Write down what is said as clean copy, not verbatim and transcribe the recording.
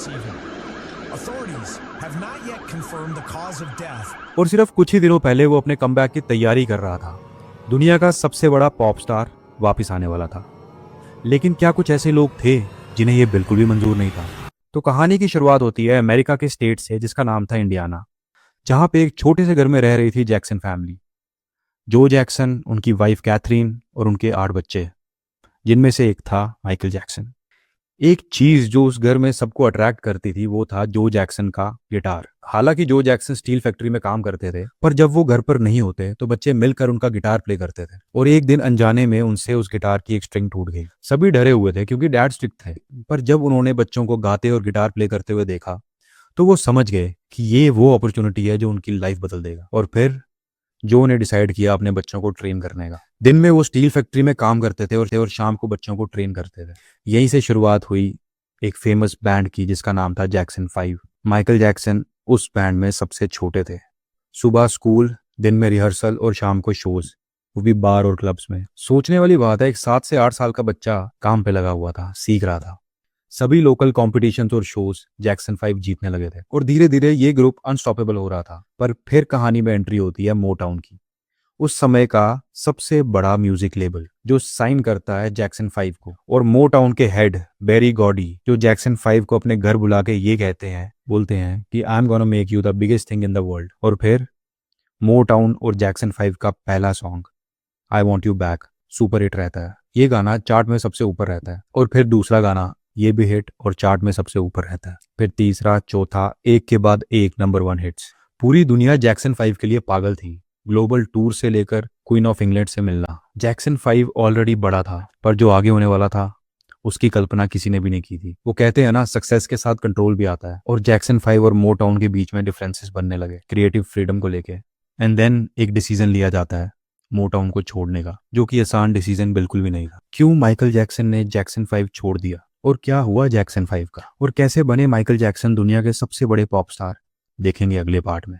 deceiving. Authorities have not yet confirmed the cause of death. और सिर्फ कुछ ही दिनों पहले वो अपने कमबैक की तैयारी कर रहा था। दुनिया का सबसे बड़ा पॉप स्टार वापिस आने वाला था। लेकिन क्या कुछ ऐसे लोग थे जिन्हें यह बिल्कुल भी मंजूर नहीं था। तो कहानी की शुरुआत होती है अमेरिका के स्टेट से जिसका नाम था इंडियाना, जहां पे एक छोटे से घर में रह रही थी जैक्सन फैमिली। जो जैक्सन, उनकी वाइफ कैथरीन और उनके 8 बच्चे, जिनमें से एक था माइकल जैक्सन। एक चीज जो उस घर में सबको अट्रैक्ट करती थी वो था जो जैक्सन का गिटार। हालांकि जो जैक्सन स्टील फैक्ट्री में काम करते थे, पर जब वो घर पर नहीं होते तो बच्चे मिलकर उनका गिटार प्ले करते थे। और एक दिन अनजाने में उनसे उस गिटार की एक स्ट्रिंग टूट गई। सभी डरे हुए थे क्योंकि डैड स्ट्रिक्ट थे, पर जब उन्होंने बच्चों को गाते और गिटार प्ले करते हुए देखा तो वो समझ गए कि ये वो अपॉर्चुनिटी है जो उनकी लाइफ बदल देगा। और फिर जो ने डिसाइड किया अपने बच्चों को ट्रेन करने का। दिन में वो स्टील फैक्ट्री में काम करते थे और शाम को बच्चों को ट्रेन करते थे। यहीं से शुरुआत हुई एक फेमस बैंड की जिसका नाम था जैक्सन 5। माइकल जैक्सन उस बैंड में सबसे छोटे थे। सुबह स्कूल, दिन में रिहर्सल और शाम को शोज, वो भी बार और क्लब्स में। सोचने वाली बात है, एक 7 से 8 साल का बच्चा काम पे लगा हुआ था, सीख रहा था। सभी लोकल कॉम्पिटिशन और शोज जैक्सन 5 जीतने लगे थे और धीरे धीरे ये ग्रुप अनस्टॉपेबल हो रहा था। पर फिर कहानी में एंट्री होती है मोटाउन की, उस समय का सबसे बड़ा म्यूजिक लेबल जो साइन करता है जैक्सन 5 को। और मोटाउन के हेड बेरी गॉडी जो जैक्सन 5 को अपने घर बुला के ये बोलते हैं कि I am gonna make you the biggest thing in the world. और फिर मोटाउन और जैक्सन 5 का पहला song I want you back super hit रहता है। ये गाना चार्ट में सबसे ऊपर रहता है। और फिर दूसरा गाना ये भी हिट और चार्ट में सबसे ऊपर रहता है। फिर तीसरा, चौथा, एक के बाद एक नंबर 1 हिट्स। पूरी दुनिया जैक्सन 5 के लिए पागल थी। ग्लोबल टूर से लेकर क्वीन ऑफ इंग्लैंड से मिलना। जैक्सन 5 ऑलरेडी बड़ा था, पर जो आगे होने वाला था उसकी कल्पना किसी ने भी नहीं की थी। वो कहते हैं ना, सक्सेस के साथ कंट्रोल भी आता है। और जैक्सन 5 और मोटाउन के बीच में डिफरेंसेस बनने लगे क्रिएटिव फ्रीडम को लेके। एंड देन एक डिसीजन लिया जाता है मोटाउन को छोड़ने का, जो कि आसान डिसीजन बिल्कुल भी नहीं था। क्यों माइकल जैक्सन ने जैक्सन 5 छोड़ दिया और क्या हुआ जैक्सन 5 का, और कैसे बने माइकल जैक्सन दुनिया के सबसे बड़े पॉप स्टार, देखेंगे अगले पार्ट में।